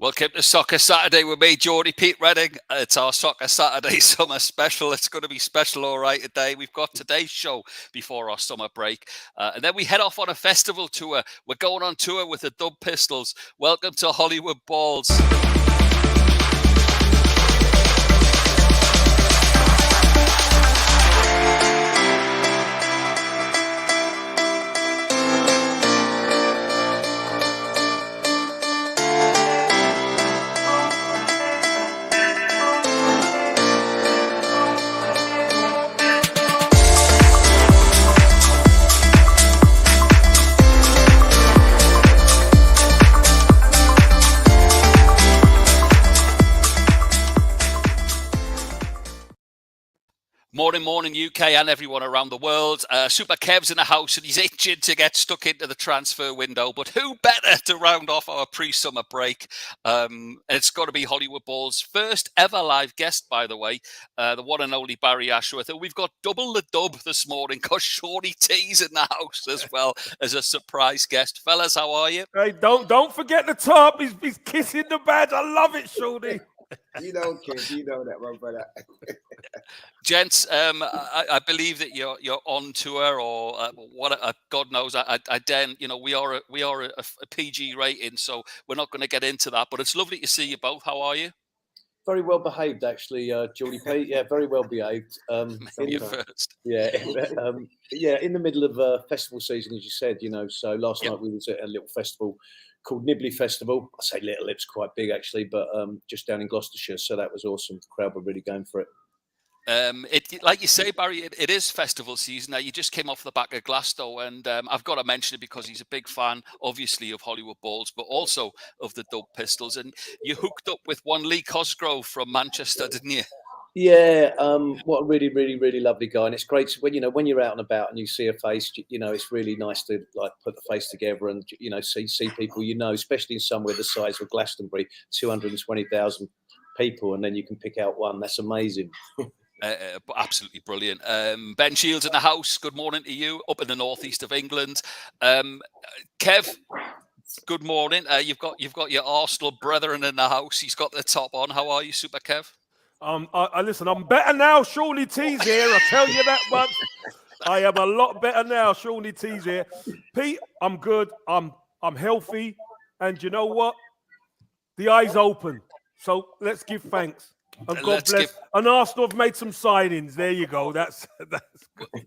Welcome to Soccer Saturday with me, Geordie Pete Redding. It's our Soccer Saturday summer special. It's going to be special, all right, today. We've got today's show before our summer break. And then we head off on a festival tour. We're going on tour with the Dub Pistols. Welcome to Hollywood Balls. Morning, UK and everyone around the world. Super Kev's in the house and he's itching to get stuck into the transfer window. But who better to round off our pre-summer break? It's got to be Hollywood Ball's first ever live guest, by the way, the one and only Barry Ashworth. And we've got double the dub this morning because Shawnee T's in the house as well as a surprise guest. Fellas, how are you? Hey, don't forget the top. He's kissing the badge. I love it, Shawnee. You know, kid, you know that, my brother. Gents, I believe that you're on tour, or what? God knows, I then we are a PG rating, so we're not going to get into that. But it's lovely to see you both. How are you? Very well behaved, actually, Geordie Pete. Yeah, very well behaved. You first. Yeah, in the middle of festival season, as you said. So last night we was at a little festival called Nibley Festival. I say little, it's quite big actually, but just down in Gloucestershire. So that was awesome. The crowd were really going for it. Like you say, Barry, it is festival season. Now, you just came off the back of Glasgow, and I've got to mention it because he's a big fan, obviously, of Hollywood Balls, but also of the Dub Pistols. And you hooked up with one Lee Cosgrove from Manchester, didn't you? Yeah, what a really, really, really lovely guy, and it's great when you're out and about and you see a face. It's really nice to put the face together and see people especially in somewhere the size of Glastonbury, 220,000 people, and then you can pick out one. That's amazing. Absolutely brilliant. Ben Shields in the house. Good morning to you, up in the northeast of England. Kev, good morning. You've got your Arsenal brethren in the house. He's got the top on. How are you, Super Kev? Listen, I'm better now. Shawnee T's here. I tell you that much. I am a lot better now. Shawnee T's here. Pete, I'm good. I'm healthy, and you know what? The eye's open. So let's give thanks. And God bless. And Arsenal have made some signings. There you go. That's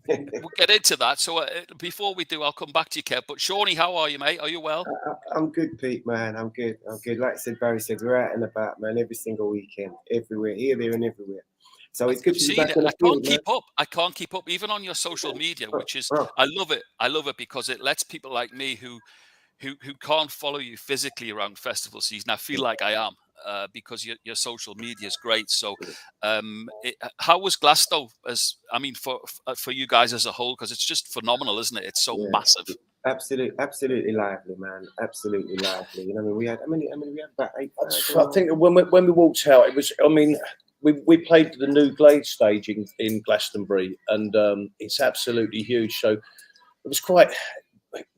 We'll get into that. So before we do, I'll come back to you, Kev. But Shawnee, how are you, mate? Are you well? I'm good, Pete, man. I'm good. Like I said, Barry said, we're out and about, man, every single weekend, everywhere, here, there, and everywhere. So it's good to be back on the field, I can't keep up, even on your social media, which is, I love it because it lets people like me who can't follow you physically around festival season. I feel like I am. Because your social media is great. So, how was Glasgow? For you guys as a whole, because it's just phenomenal, isn't it? It's so massive. Absolutely lively, man. Absolutely lively. We had about 8. I think when we walked out, it was. We played the new Glade stage in Glastonbury, and it's absolutely huge. So it was quite.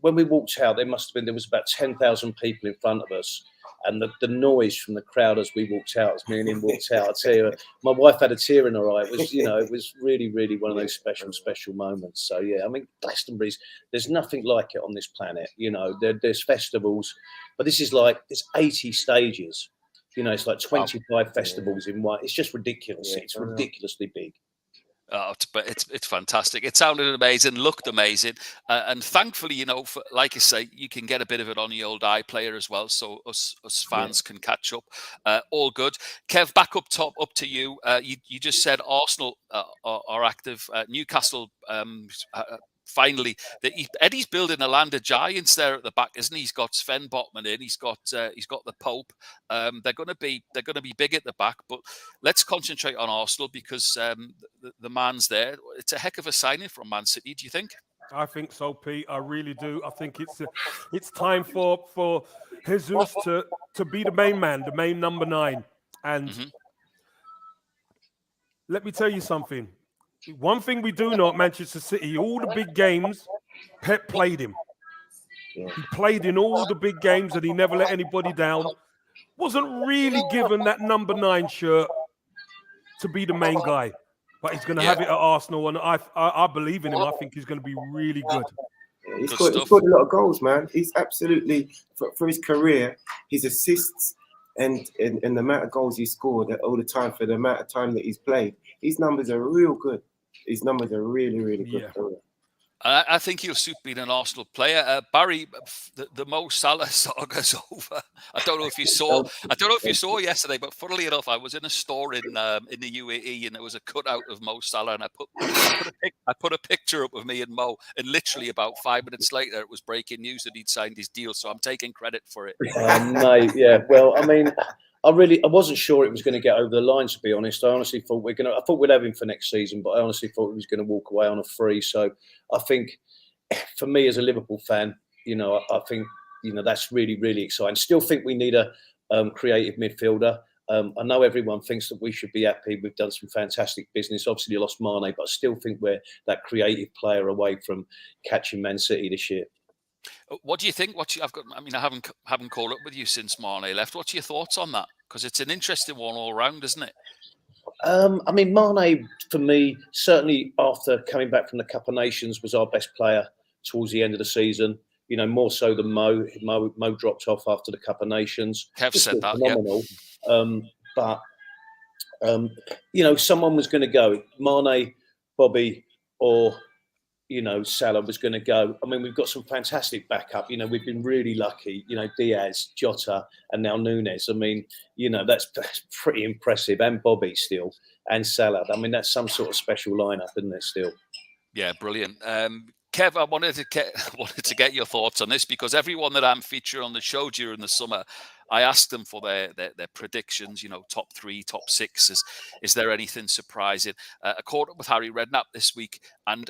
When we walked out, there was about 10,000 people in front of us. And the noise from the crowd as we walked out, as me and him walked out, I tell you, my wife had a tear in her eye. It was, it was really, really one of those special moments. So yeah, Glastonbury's, there's nothing like it on this planet. There's festivals, but this is there's 80 stages. It's like 25 festivals in one. It's just ridiculous. Yeah, it's ridiculously big. Oh, but it's fantastic. It sounded amazing, looked amazing, and thankfully, like I say, you can get a bit of it on the old iPlayer as well, so us fans can catch up. All good. Kev, back up top, up to you. You just said Arsenal are active. Newcastle. Finally, Eddie's building a land of giants there at the back, isn't he? He's got Sven Botman in. He's got the Pope. They're going to be big at the back. But let's concentrate on Arsenal because the man's there. It's a heck of a signing from Man City. Do you think? I think so, Pete. I really do. I think it's time for Jesus to be the main man, the main number 9. And let me tell you something. One thing we do know at Manchester City, all the big games, Pep played him. Yeah. He played in all the big games and he never let anybody down. wasn't really given that number 9 shirt to be the main guy, but he's going to have it at Arsenal, and I believe in him. I think he's going to be really good. Yeah, he scored a lot of goals, man. He's absolutely, for his career, his assists and the amount of goals he scored all the time for the amount of time that he's played, his numbers are real good. His numbers are really, really good. Yeah. I think he'll suit being an Arsenal player. Barry, the Mo Salah saga's over. I don't know if you saw yesterday, but funnily enough, I was in a store in the UAE, and there was a cutout of Mo Salah, and I put a picture up of me and Mo, and literally about 5 minutes later, it was breaking news that he'd signed his deal. So I'm taking credit for it. Mate, yeah. Well, I mean, I wasn't sure it was going to get over the line, to be honest. I honestly thought I thought we'd have him for next season, but I honestly thought he was going to walk away on a free. So I think, for me as a Liverpool fan, I think, that's really, really exciting. Still think we need a creative midfielder. I know everyone thinks that we should be happy. We've done some fantastic business. Obviously, you lost Mane, but I still think we're that creative player away from catching Man City this year. What do you think? I haven't caught up with you since Mane left. What's your thoughts on that? Because it's an interesting one all round, isn't it? I mean, Mane, for me, certainly after coming back from the Cup of Nations, was our best player towards the end of the season. More so than Mo. Mo dropped off after the Cup of Nations. Kev said that, phenomenal. But someone was going to go. Mane, Bobby, or Salah was going to go. I mean, we've got some fantastic backup. We've been really lucky. Diaz, Jota, and now Nunes. I mean, that's pretty impressive. And Bobby still, and Salah. I mean, that's some sort of special lineup, isn't it? Still. Yeah, brilliant. Kev, I wanted to get your thoughts on this, because everyone that I'm featuring on the show during the summer, I asked them for their predictions. Top 3, top 6. Is there anything surprising? I caught up with Harry Redknapp this week, and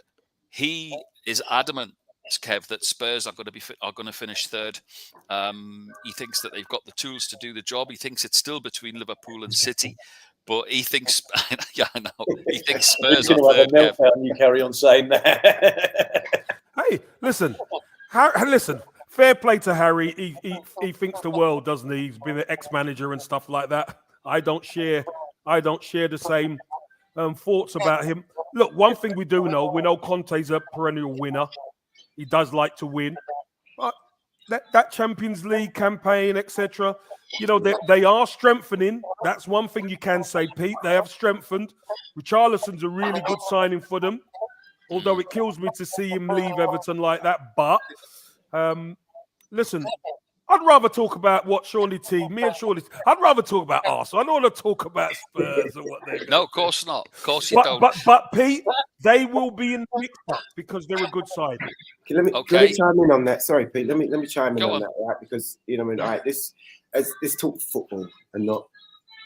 he is adamant, Kev, that Spurs are going to finish third. He thinks that they've got the tools to do the job. He thinks it's still between Liverpool and City, but he thinks, yeah, I know. He thinks Spurs are third. You carry on saying that. Hey, listen, fair play to Harry. He thinks the world, doesn't he? He's been an ex-manager and stuff like that. I don't share the same thoughts about him. Look, one thing we know Conte's a perennial winner. He does like to win. But that Champions League campaign, etc., they are strengthening. That's one thing you can say, Pete. They have strengthened. Richarlison's a really good signing for them, although it kills me to see him leave Everton like that. But listen, I'd rather talk about what I'd rather talk about Arsenal. I don't want to talk about Spurs and what they're doing. No, of course not. Of course you don't. But Pete, they will be in the mix-up because they're a good side. Let me chime in on that. Sorry, Pete. Let me chime in on that, right? Because right, let's talk football and not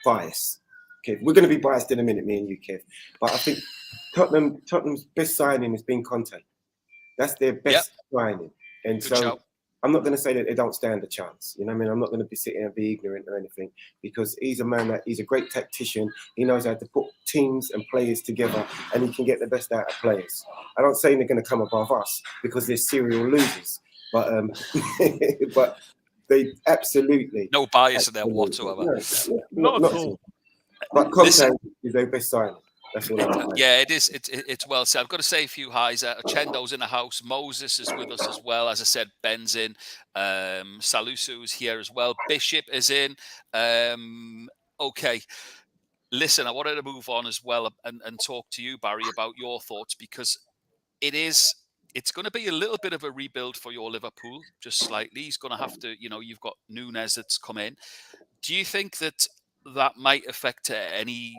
bias. Okay, we're going to be biased in a minute, me and you, Kev. But I think Tottenham's best signing has been Conte. That's their best signing, and good show. I'm not going to say that they don't stand a chance. I'm not going to be sitting and be ignorant or anything, because he's a man he's a great tactician. He knows how to put teams and players together, and he can get the best out of players. I don't say they're going to come above us because they're serial losers, but but they absolutely no bias in there whatsoever. Not at all. But Conte is their best signing. That's all I'm saying. Yeah, it is. It's well said. I've got to say a few highs. Ochendo's in the house. Moses is with us as well. As I said, Ben's in. Salusu is here as well. Bishop is in. Okay. Listen, I wanted to move on as well and talk to you, Barry, about your thoughts, because it's going to be a little bit of a rebuild for your Liverpool, just slightly. He's going to have to, you've got Nunes that's come in. Do you think that might affect any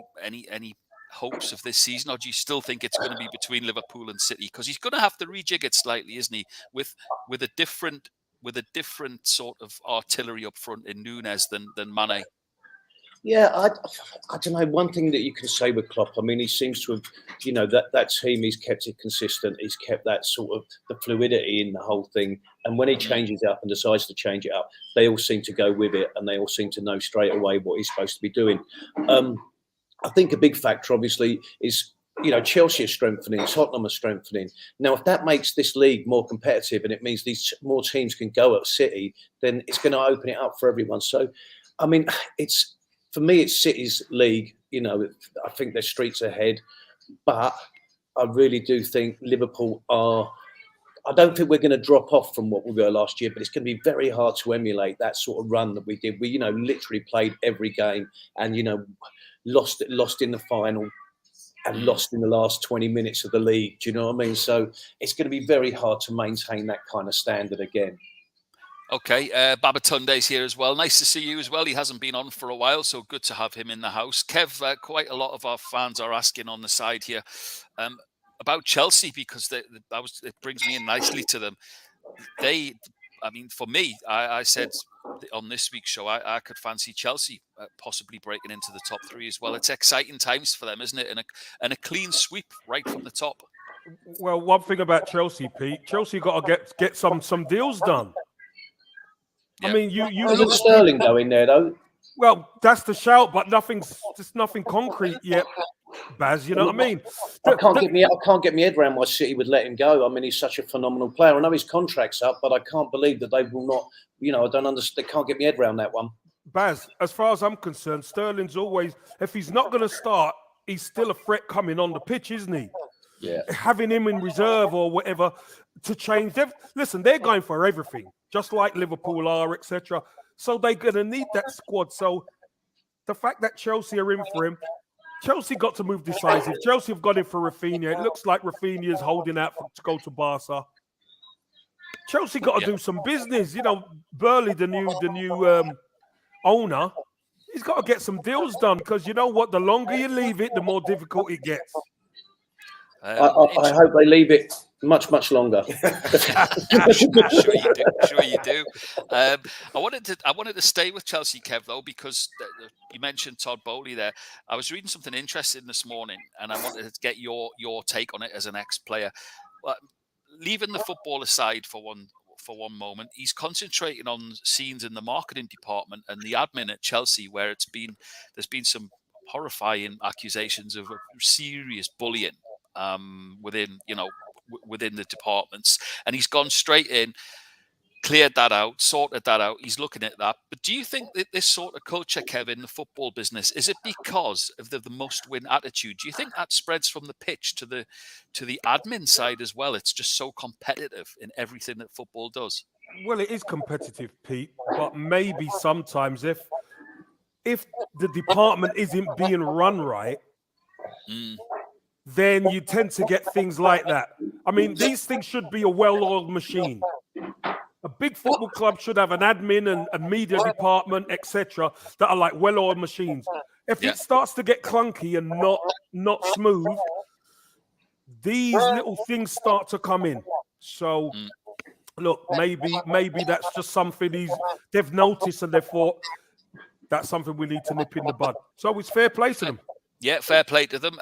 hopes of this season, or do you still think it's going to be between Liverpool and City? Because he's going to have to rejig it slightly, isn't he? With a different sort of artillery up front in Nunes than Mane. Yeah, I don't know. One thing that you can say with Klopp, I mean, he seems to have, that team, he's kept it consistent. He's kept that sort of the fluidity in the whole thing. And when he changes it up and decides to change it up, they all seem to go with it, and they all seem to know straight away what he's supposed to be doing. I think a big factor, obviously, is, Chelsea are strengthening, Tottenham are strengthening. Now, if that makes this league more competitive and it means these more teams can go at City, then it's going to open it up for everyone. So I mean, it's for me, it's City's league. You know, I think they're streets ahead, but I really do think Liverpool are. I don't think we're going to drop off from what we were last year, but it's going to be very hard to emulate that sort of run that we did. We, literally played every game and, lost in the final and lost in the last 20 minutes of the league. Do you know what I mean? So it's going to be very hard to maintain that kind of standard again. Okay, Babatunde's here as well. Nice to see you as well. He hasn't been on for a while, so good to have him in the house. Kev, quite a lot of our fans are asking on the side here about Chelsea, because it brings me in nicely to them. For me, I said on this week's show, I could fancy Chelsea possibly breaking into the top 3 as well. It's exciting times for them, isn't it? And a clean sweep right from the top. Well, one thing about Chelsea, Pete, Chelsea got to get some deals done. Yeah. I mean, you look at Sterling go in there though. Well, that's the shout, but nothing concrete yet, Baz. You know what I mean? I can't get my head around why City would let him go. I mean, he's such a phenomenal player. I know his contract's up, but I can't believe that they will not. I don't understand. Can't get my head around that one. Baz, as far as I'm concerned, Sterling's always, if he's not going to start, he's still a threat coming on the pitch, isn't he? Yeah. Having him in reserve or whatever to change. Listen, they're going for everything, just like Liverpool are, etc. So they're going to need that squad. So the fact that Chelsea are in for him, Chelsea got to move decisive. Chelsea have got him for Rafinha. It looks like Rafinha is holding out to go to Barca. Chelsea got to do some business. Burley, the new owner, he's got to get some deals done, because you know what? The longer you leave it, the more difficult it gets. I hope they leave it much longer. Sure you do. I wanted to stay with Chelsea, Kev, though, because you mentioned Todd Bowley there. I was reading something interesting this morning, and I wanted to get your take on it as an ex-player. Leaving the football aside for one moment, he's concentrating on scenes in the marketing department and the admin at Chelsea, where there's been some horrifying accusations of serious bullying within the departments, and he's gone straight in, cleared that out, sorted that out. He's looking at that. But do you think that this sort of culture, Kevin, in the football business, is it because of the must-win attitude? Do you think that spreads from the pitch to the admin side as well? It's just so competitive in everything that football does. Well, it is competitive, Pete, but maybe sometimes if the department isn't being run right, then you tend to get things like that. I mean, these things should be a well-oiled machine. A big football club should have an admin and a media department, etc., that are like well-oiled machines. If it starts to get clunky and not smooth, these little things start to come in. So, look, maybe that's just something they've noticed and they thought that's something we need to nip in the bud. So it's fair play to them. Yeah, fair play to them.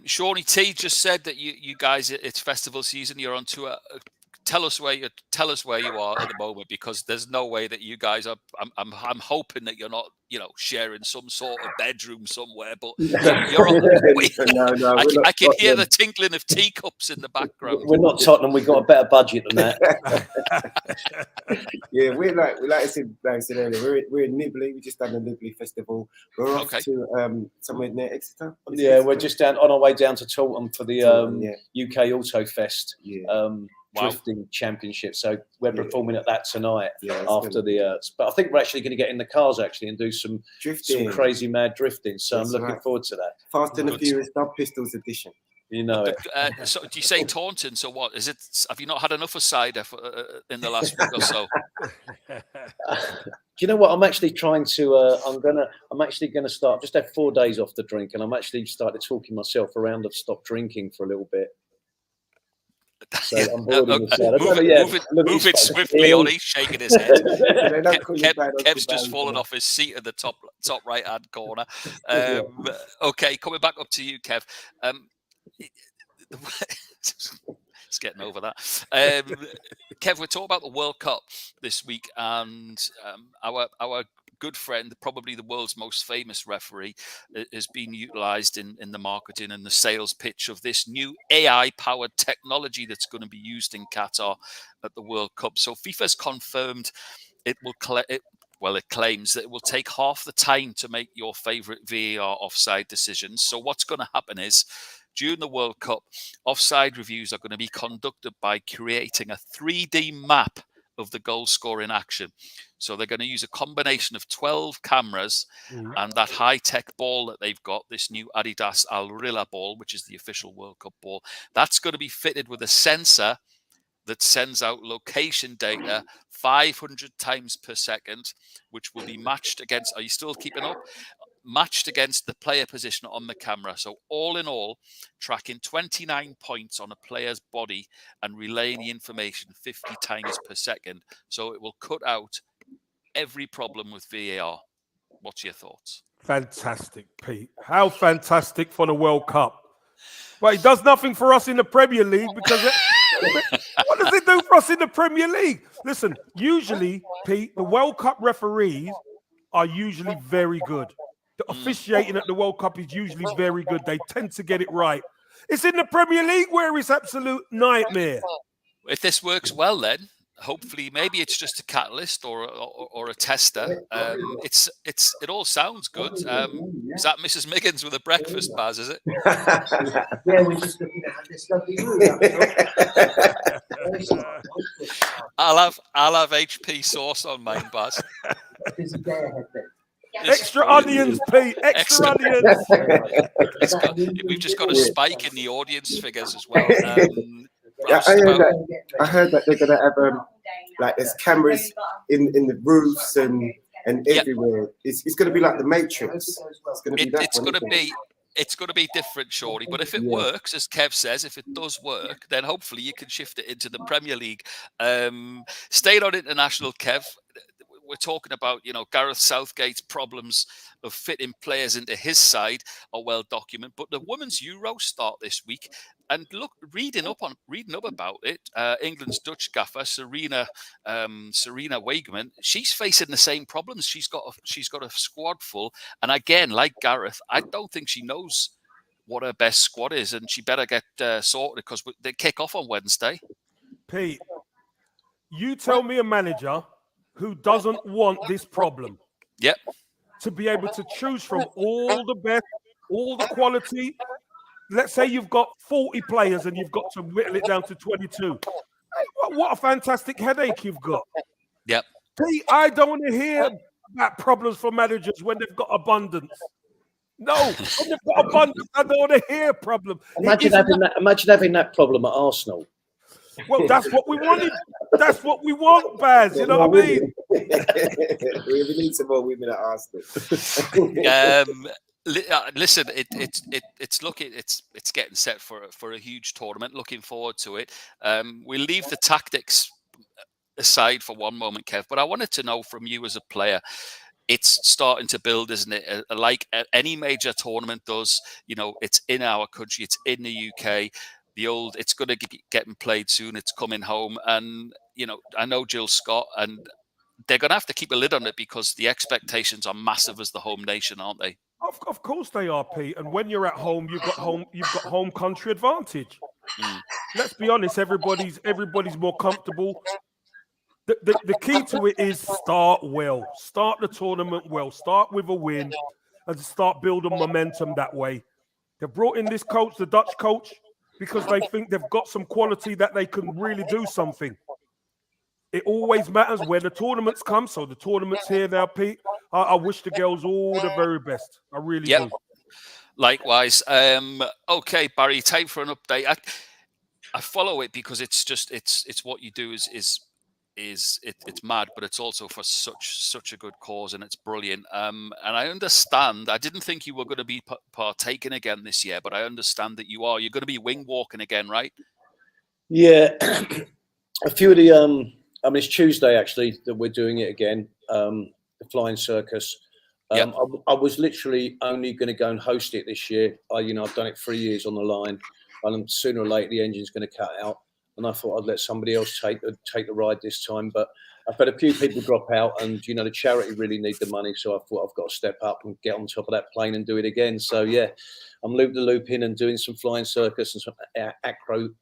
Shawnee T just said that you guys, it's festival season. You're on tour. Tell us where you are at the moment, because there's no way that you guys are. I'm hoping that you're not, sharing some sort of bedroom somewhere. But you're on. No, I can hear the tinkling of teacups in the background. We're not Tottenham. We've got a better budget than that. Yeah, we're like I said earlier. We're in Nibley. We just done the Nibley festival. We're off to somewhere near Exeter. Yeah, we're just on our way down to Taunton for the UK Auto Fest. Drifting championship, so we're performing at that tonight after the. But I think we're actually going to get in the cars and do some crazy mad drifting. So I'm looking forward to that. Fast and the Furious Dub Pistols edition. You know it. So do you say Taunton? So what is it? Have you not had enough of cider in the last week or so? Do you know what? I'm actually trying to. I'm actually going to start. Just had 4 days off the drink, and I'm actually started talking myself around of stop drinking for a little bit. So I'm moving swiftly on. He's shaking his head. Kev's just fallen off his seat in the top right hand corner. Okay, coming back up to you, Kev. It's getting over that. Kev, we're talking about the World Cup this week, and our good friend, probably the world's most famous referee, has been utilised in the marketing and the sales pitch of this new AI-powered technology that's going to be used in Qatar at the World Cup. So FIFA's confirmed it will well, it claims that it will take half the time to make your favourite VAR offside decisions. So what's going to happen is, during the World Cup, offside reviews are going to be conducted by creating a 3D map of the goal scoring action. So they're going to use a combination of 12 cameras and that high-tech ball that they've got, this new Adidas Al Rilla ball, which is the official World Cup ball. That's going to be fitted with a sensor that sends out location data 500 times per second, which will be matched against, are you still keeping up? Matched against the player position on the camera. So all in all, tracking 29 points on a player's body and relaying the information 50 times per second. So it will cut out every problem with VAR. What's your thoughts? Fantastic, Pete. How fantastic for the World Cup. But it does nothing for us in the Premier League because what does it do for us in the Premier League? Listen, usually, Pete, the World Cup referees are usually very good. The officiating at the World Cup is usually very good. They tend to get it right. It's in the Premier League where it's absolute nightmare. If this works well, then hopefully maybe it's just a catalyst or a tester. It all sounds good. Is that Mrs. Miggins with a breakfast, Baz? Is it? Yeah, we're just looking at this lovely room. I'll have HP sauce on mine, Baz. Busy day ahead then. Extra onions, Pete. Extra onions. We've just got a spike in the audience figures as well. Yeah, I heard that they're going to have like there's cameras in the roofs and everywhere. It's going to be like the Matrix. It's going to be It's going to be different, surely. But if it works, as Kev says, if it does work, then hopefully you can shift it into the Premier League. Staying on international, Kev, we're talking about, Gareth Southgate's problems of fitting players into his side are well documented. But the Women's Euros start this week. And look, reading up about it, England's Dutch gaffer, Serena Wageman, she's facing the same problems. She's got a squad full. And again, like Gareth, I don't think she knows what her best squad is. And she better get sorted because they kick off on Wednesday. Pete, you tell me a manager who doesn't want this problem. Yep. To be able to choose from all the best, all the quality. Let's say you've got 40 players and you've got to whittle it down to 22. Hey, what a fantastic headache you've got. Yep. Pete, I don't want to hear about problems for managers when they've got abundance. No, when they've got abundance, I don't want to hear problem. Imagine having that problem at Arsenal. Well, that's what we wanted. That's what we want, Baz. You know what I mean? We need some more women at Arsenal. Listen, it's getting set for a huge tournament. Looking forward to it. We'll leave the tactics aside for one moment, Kev. But I wanted to know from you as a player. It's starting to build, isn't it? Like any major tournament does. It's in our country. It's in the UK. It's going to get getting played soon. It's coming home, and I know Jill Scott, and they're going to have to keep a lid on it because the expectations are massive as the home nation, aren't they? Of course they are, Pete. And when you're at home, you've got home country advantage. Let's be honest, everybody's more comfortable. The key to it is start well, start the tournament well, start with a win, and start building momentum that way. They brought in this coach, the Dutch coach, because they think they've got some quality that they can really do something. It always matters where the tournaments come. So the tournament's here now, Pete. I wish the girls all the very best. I really do. Likewise. Okay, Barry, time for an update. I follow it because it's what you do it's mad, but it's also for such a good cause, and it's brilliant. And I understand. I didn't think you were going to be partaking again this year, but I understand that you are. You're going to be wing walking again, right? Yeah, a few of the. It's Tuesday actually that we're doing it again. The flying circus. I was literally only going to go and host it this year. I've done it 3 years on the line, and sooner or later the engine's going to cut out. And I thought I'd let somebody else take the ride this time. But I've had a few people drop out, and the charity really need the money. So I thought I've got to step up and get on top of that plane and do it again. So yeah, I'm loop-the-loop-in and doing some flying circus and some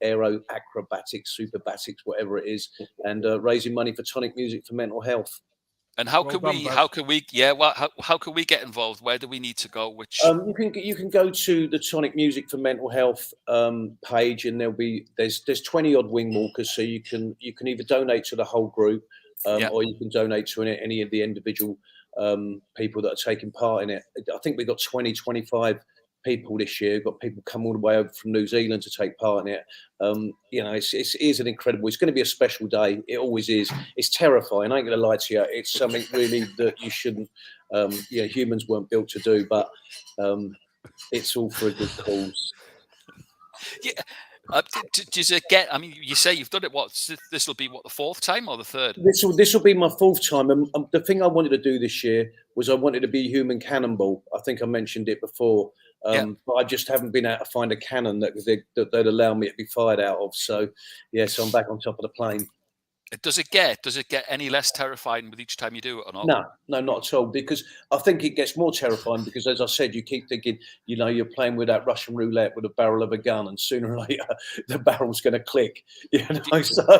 aero acrobatics, superbatics, whatever it is, and raising money for tonic music for mental health. And how Well can done, we? Baz. How can we? Yeah. Well, how can we get involved? Where do we need to go? Which You can go to the Tonic Music for Mental Health page, and there's 20 odd wing walkers, so you can either donate to the whole group, or you can donate to any of the individual people that are taking part in it. I think we've got 25 people this year. We've got people come all the way over from New Zealand to take part in it. It is an incredible. It's going to be a special day. It always is. It's terrifying. I ain't going to lie to you. It's something really that you shouldn't. Humans weren't built to do, but it's all for a good cause. Yeah. Does it get? I mean, you say you've done it. This will be the fourth time or the third? This will be my fourth time. And the thing I wanted to do this year was I wanted to be human cannonball. I think I mentioned it before. But I just haven't been able to find a cannon that they'd allow me to be fired out of. So so I'm back on top of the plane. Does it get any less terrifying with each time you do it or not? No, not at all. Because I think it gets more terrifying because, as I said, you keep thinking, you're playing with that Russian roulette with a barrel of a gun, and sooner or later the barrel's going to click. So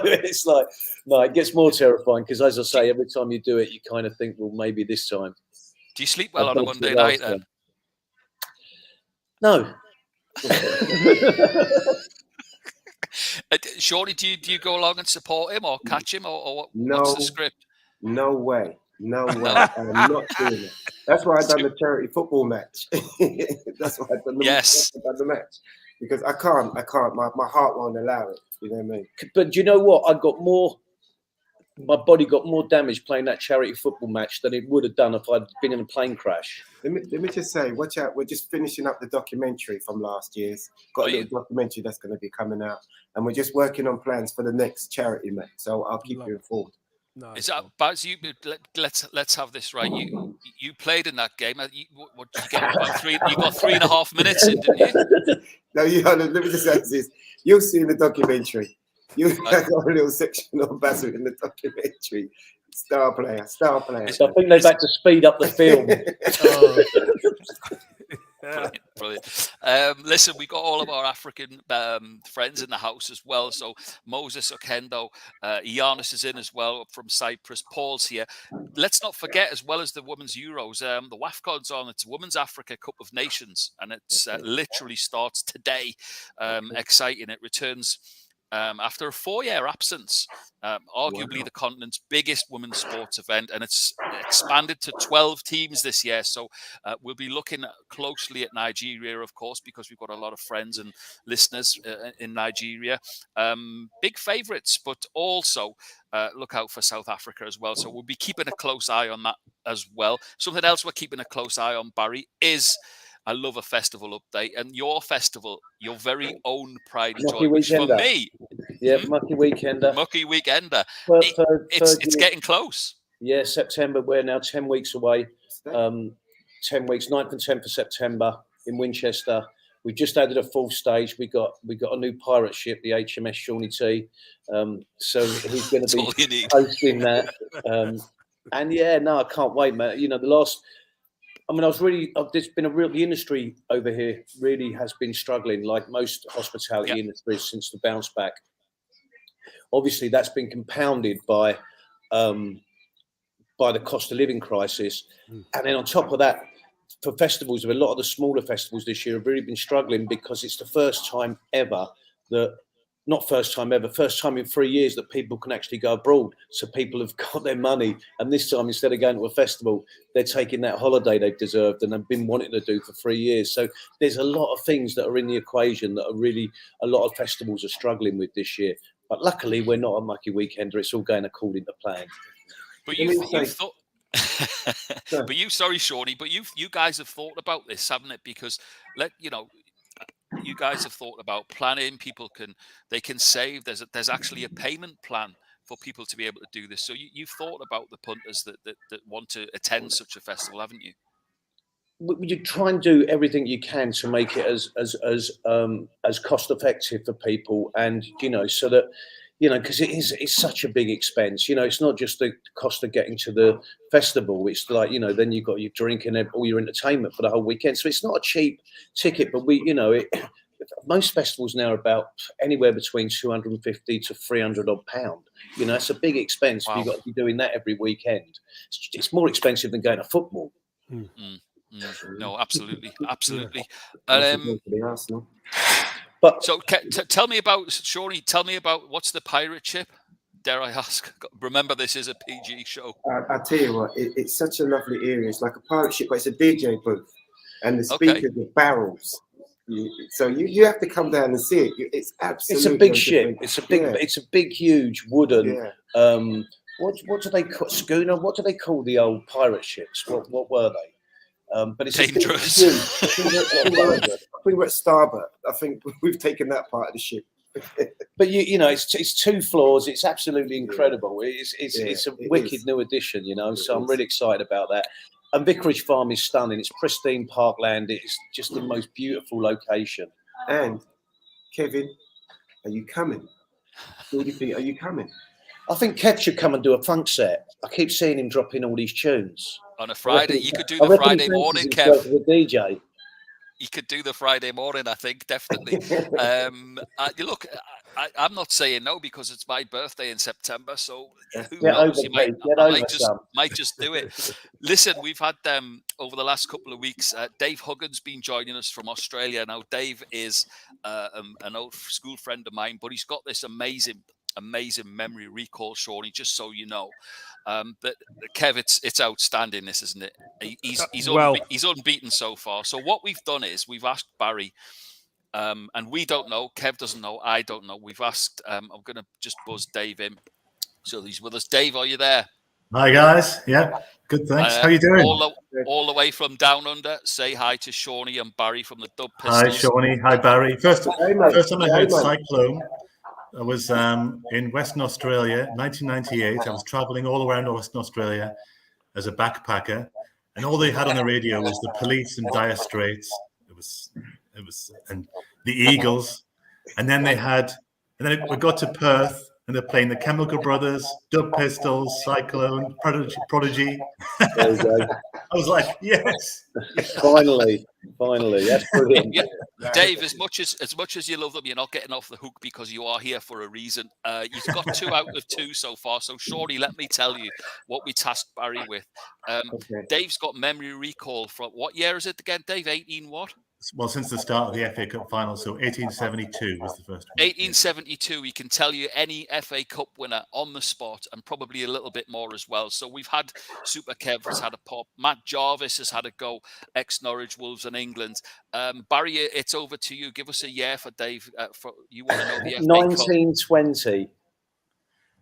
it's like, no, it gets more terrifying because, as I say, every time you do it, you kind of think, well, maybe this time. Do you sleep well on a Monday night then? No. Shorty, do you go along and support him or catch him or No, what's the script? No way. I'm not doing it. That's why I done the charity football match. That's why I done the match. Because I can't. My heart won't allow it. You know what I mean? But do you know what? My body got more damage playing that charity football match than it would have done if I'd been in a plane crash. Let me just say, watch out. We're just finishing up the documentary from last year's. Got a little documentary that's going to be coming out. And we're just working on plans for the next charity match. So I'll keep you informed. Is that Baz? Let's have this right. You played in that game. What did you get? About three. You got 3.5 minutes in, didn't you? No, let me just say this. You'll see in the documentary. You got a little section of Basil in the documentary. Star player. I think they've had to speed up the film. Brilliant. Listen, we got all of our African friends in the house as well. So Moses Okendo, Giannis is in as well from Cyprus. Paul's here. Let's not forget, as well as the Women's Euros, the WAFCON's on. It's Women's Africa Cup of Nations, and it's literally starts today. Exciting. It returns after a 4-year absence, arguably the continent's biggest women's sports event, and it's expanded to 12 teams this year. So we'll be looking closely at Nigeria, of course, because we've got a lot of friends and listeners in Nigeria. Big favourites, but also look out for South Africa as well. So we'll be keeping a close eye on that as well. Something else we're keeping a close eye on, Barry, is I love a festival update, and your festival, your very own Pride and Joy, which for me, Mucky Weekender. Mucky Weekender. It's getting close. Yeah, September. We're now 10 weeks away. 10 weeks, 9th and 10th of September in Winchester. We've just added a 4th stage. We got a new pirate ship, the HMS Shawnee T. So he's going to be hosting that. I can't wait, man. The industry over here really has been struggling, like most hospitality industries since the bounce back. Obviously, that's been compounded by the cost of living crisis. And then on top of that, for festivals, a lot of the smaller festivals this year have really been struggling because it's the first time in 3 years that people can actually go abroad. So people have got their money. And this time, instead of going to a festival, they're taking that holiday they've deserved and have been wanting to do for 3 years. So there's a lot of things that are in the equation that are really a lot of festivals are struggling with this year. But luckily, we're not a Mucky Weekender. It's all going according to plan. But you thought... sorry, Shawnee, but you guys have thought about this, haven't it? Because you guys have thought about planning. People can save. There's actually a payment plan for people to be able to do this. So you've thought about the punters that want to attend such a festival, haven't you? You try and do everything you can to make it as cost effective for people, and so that. Because it's such a big expense. It's not just the cost of getting to the festival. It's like, then you've got your drink and all your entertainment for the whole weekend. So it's not a cheap ticket, but most festivals now are about anywhere between 250 to 300 odd pound. You know, it's a big expense. Wow. You've got to be doing that every weekend. It's more expensive than going to football. No, absolutely. But So tell me about, Shawnee, tell me about what's the pirate ship? Dare I ask? Remember, this is a PG show. I tell you what, it's such a lovely area. It's like a pirate ship, but it's a DJ booth, and the speakers are barrels. So you have to come down and see it. It's absolutely. It's a big ship. It's a big. Yeah. It's a big, huge wooden. Yeah. What do they call schooner? What do they call the old pirate ships? What were they? But it's dangerous. We were at starboard. I think we've taken that part of the ship. But you know, it's 2 floors. It's absolutely incredible. It's a wicked new addition. You know, so I'm really excited about that. And Vicarage Farm is stunning. It's pristine parkland. It's just the most beautiful location. And Kevin, are you coming? What do you think? Are you coming? I think Kev should come and do a funk set. I keep seeing him dropping all these tunes. On a Friday, you could do the Friday morning, Kev. The DJ. You could do the Friday morning, I think, definitely. You look, I'm not saying no because it's my birthday in September, so who knows? Might just do it. Listen, we've had over the last couple of weeks, Dave Huggins been joining us from Australia. Now, Dave is an old school friend of mine, but he's got this amazing memory recall, Shawnee, just so you know. But Kev, it's outstanding, this, isn't it? He's unbeaten so far. So what we've done is we've asked Barry, and we don't know, Kev doesn't know, I don't know. We've asked, I'm going to just buzz Dave in. So he's with us. Dave, are you there? Hi, guys. Yeah, good, thanks. How you doing? All the way from down under. Say hi to Shawnee and Barry from the Dub Pistols. Hi, Shawnee. Hi, Barry. First time I heard Cyclone, I was in Western Australia, 1998. I was traveling all around Western Australia as a backpacker, and all they had on the radio was the Police and Dire Straits. It was, and the Eagles, and then we got to Perth, and they're playing the Chemical Brothers, Dub Pistols, Cyclone, Prodigy. I was like, yes. Finally, that's brilliant. Dave, as much as you love them, you're not getting off the hook because you are here for a reason. You've got 2 out of 2 so far. So, Shawnee, let me tell you what we tasked Barry with. Dave's got memory recall from what year is it again, Dave? 18 what? Well, since the start of the FA Cup final, so 1872 was the first one. 1872, he can tell you any FA Cup winner on the spot and probably a little bit more as well. So we've had Super Kev has had a pop. Matt Jarvis has had a go, ex-Norwich, Wolves and England. Barry, it's over to you. Give us a year for Dave. You want to know the FA 1920. Cup.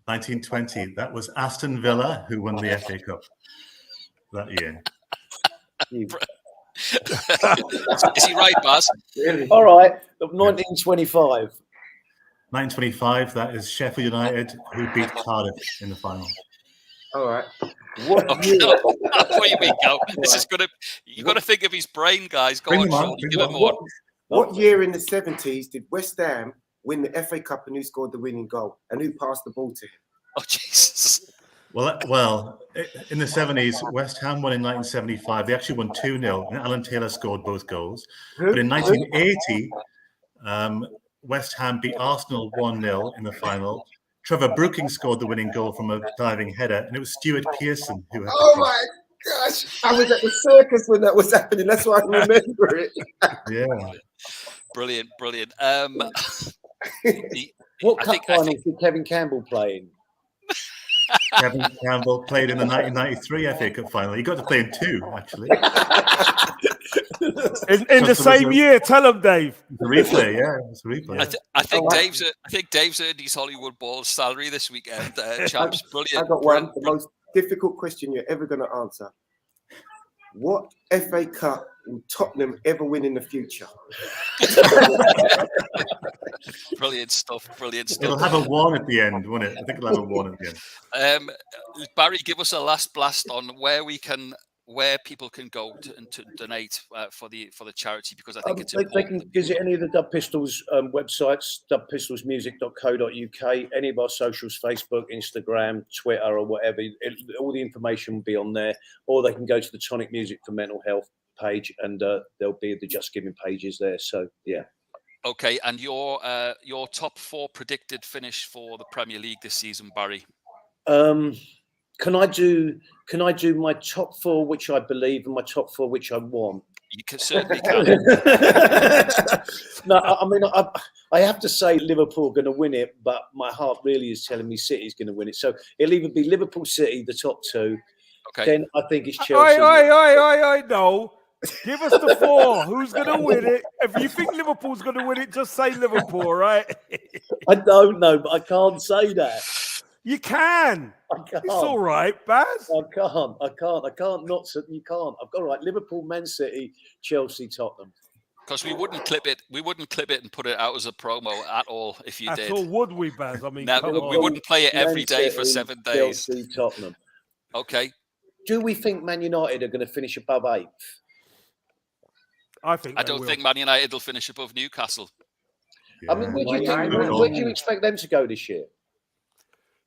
1920. That was Aston Villa who won the FA Cup that year. Is he right, Baz? Really? All right, 1925. 1925, that is Sheffield United who beat Cardiff in the final. All right. Here we go. This is gonna. You got to think of his brain, guys. Go on, Sean. Give him one. What year in the 70s did West Ham win the FA Cup and who scored the winning goal and who passed the ball to him? Oh Jesus! Well, in the 70s, West Ham won in 1975. They actually won 2-0, and Alan Taylor scored both goals. But in 1980, West Ham beat Arsenal 1-0 in the final. Trevor Brooking scored the winning goal from a diving header, and it was Stuart Pearson who had the cross. My gosh! I was at the circus when that was happening. That's why I remember it. Yeah. Brilliant. What cup final did Kevin Campbell play in? Kevin Campbell played in the 1993 FA Cup final. He got to play in 2, actually. in the same year. Tell him, Dave. The replay, yeah. It's a replay. I think Dave's earned his Hollywood Balls salary this weekend. Chaps, brilliant. I got one. The most difficult question you're ever going to answer. What FA Cup will Tottenham ever win in the future? Brilliant stuff. It'll have a 1 at the end, won't it? I think it'll have a 1 at the end. Barry, give us a last blast on where people can go to donate for the charity, because I think it's important. They can visit any of the Dub Pistols websites, dubpistolsmusic.co.uk, any of our socials, Facebook, Instagram, Twitter, or whatever. All the information will be on there. Or they can go to the Tonic Music for Mental Health page, and there'll be the Just Giving pages there. So, yeah. Okay, and your top 4 predicted finish for the Premier League this season, Barry? Can I do my top 4, which I believe, and my top 4, which I want? You certainly can. No, I mean, I have to say Liverpool are going to win it, but my heart really is telling me City's going to win it. So it'll either be Liverpool, City, the top 2. Okay. Then I think it's Chelsea. No. Give us the 4. Who's going to win it? If you think Liverpool's going to win it, just say Liverpool, right? I don't know, but I can't say that. You can. I can't. It's all right, Baz. I can't. Not so, you can't. I've got right. Liverpool, Man City, Chelsea, Tottenham. Because we wouldn't clip it. We wouldn't clip it and put it out as a promo at all if you did. At all, would we, Baz? I mean, no, come on. We wouldn't play it every day for 7 days. Chelsea, Tottenham. Okay. Do we think Man United are going to finish above 8th? I don't think Man United will finish above Newcastle. Yeah. I mean, where do you expect them to go this year?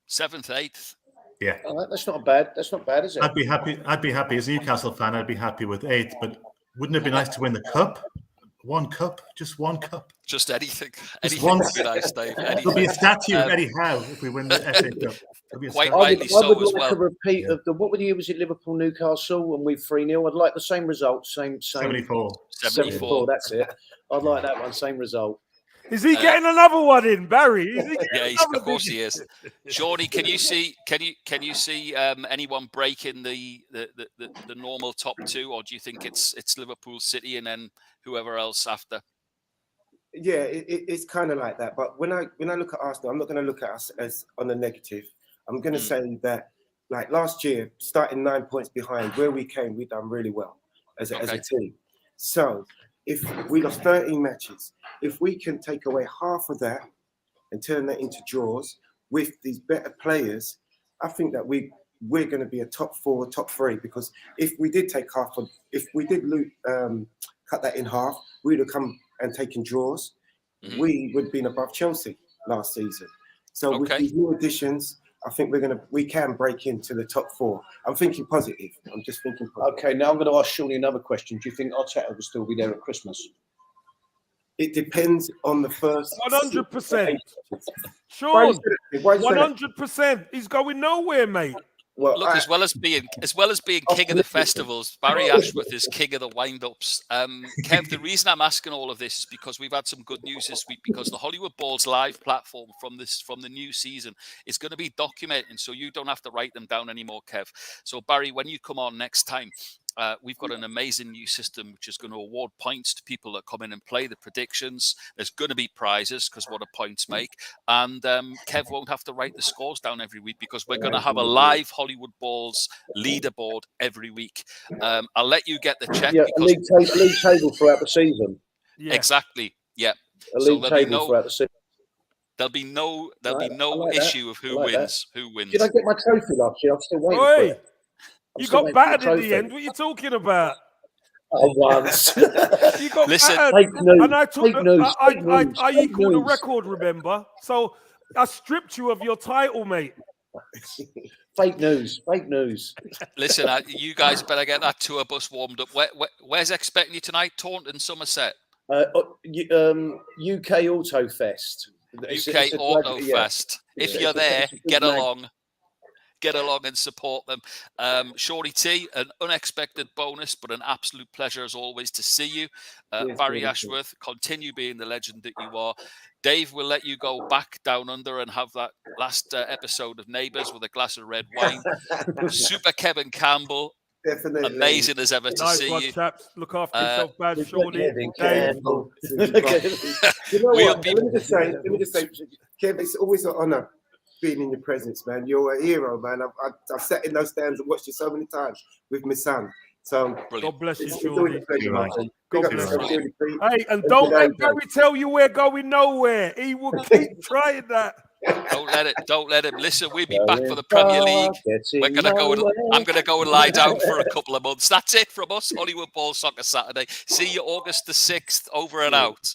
7th, 8th. Yeah. All right, that's not bad. That's not bad, is it? I'd be happy as a Newcastle fan. I'd be happy with 8th, but wouldn't it be nice to win the cup? One cup, just one cup. Just anything. Just Anything would be nice, Dave. There'll be a statue of Eddie Howe if we win the FA Cup. Quite I rightly would so as like well. a repeat of what year was it? Liverpool, Newcastle, and we 3-0. I'd like the same result, same 74. 74. That's it. I'd like that one, same result. Is he getting another one in, Barry? Is he of course he is. Shawnee, can you see anyone breaking the normal top 2, or do you think it's Liverpool, City, and then whoever else after? Yeah, it's kind of like that. But when I look at Arsenal, I'm not going to look at us as on the negative. I'm going to say that, like last year, starting 9 points behind, where we came, we done really well as a team. So if we lost 13 matches, if we can take away half of that and turn that into draws with these better players, I think that we're going to be a top 4, top 3. Because if we did take if we did cut that in half, we'd have come and taken draws. Mm-hmm. We would have been above Chelsea last season. So with these new additions, I think we can break into the top 4. I'm thinking positive. I'm just thinking positive. Okay, now I'm going to ask Shawnee another question. Do you think Arteta will still be there at Christmas? It depends on the first 100%. Sean, 100%. He's going nowhere, mate. Well, look, as well as being king of the festivals, Barry Ashworth is king of the wind-ups. Kev, the reason I'm asking all of this is because we've had some good news this week, because the Hollywood Balls live platform from the new season is going to be documenting, so you don't have to write them down anymore, Kev. So Barry, when you come on next time, we've got an amazing new system which is going to award points to people that come in and play the predictions. There's going to be prizes because what do points make? And Kev won't have to write the scores down every week because we're going to have a live Hollywood Balls leaderboard every week. I'll let you get the check. Yeah, because league table throughout the season. Yeah. Exactly. Yeah. A league table throughout the season. There'll be no issue of who wins. Who wins? Did I get my trophy last year? I'm still waiting for it. You got battered in the end. What are you talking about? Oh, once. You got battered. Fake news. And I equaled the record, remember? So I stripped you of your title, mate. Fake news. Fake news. Listen, you guys better get that tour bus warmed up. Where's expecting you tonight? Taunton, Somerset? UK Auto Fest. UK Auto Fest. If you're there, get along. Get along and support them. Shorty T, an unexpected bonus, but an absolute pleasure as always to see you. Barry Ashworth, continue being the legend that you are. Dave, we'll let you go back down under and have that last episode of Neighbours with a glass of red wine. Super Kevin Campbell, definitely amazing as ever to see you. Chaps. Look after yourself, bad Shorty. You know what? Let me just say, Kev, it's always an honour being in your presence, man. You're a hero, man. I've sat in those stands and watched you so many times with my son. So God bless you, Shorty. God bless you. Hey, and don't let Barry tell you we're going nowhere. He will keep trying that. Don't let him. Listen, we'll be back for the Premier League. I'm gonna go and lie down for a couple of months. That's it from us, Hollywood Ball Soccer Saturday. See you August the 6th. Over and out.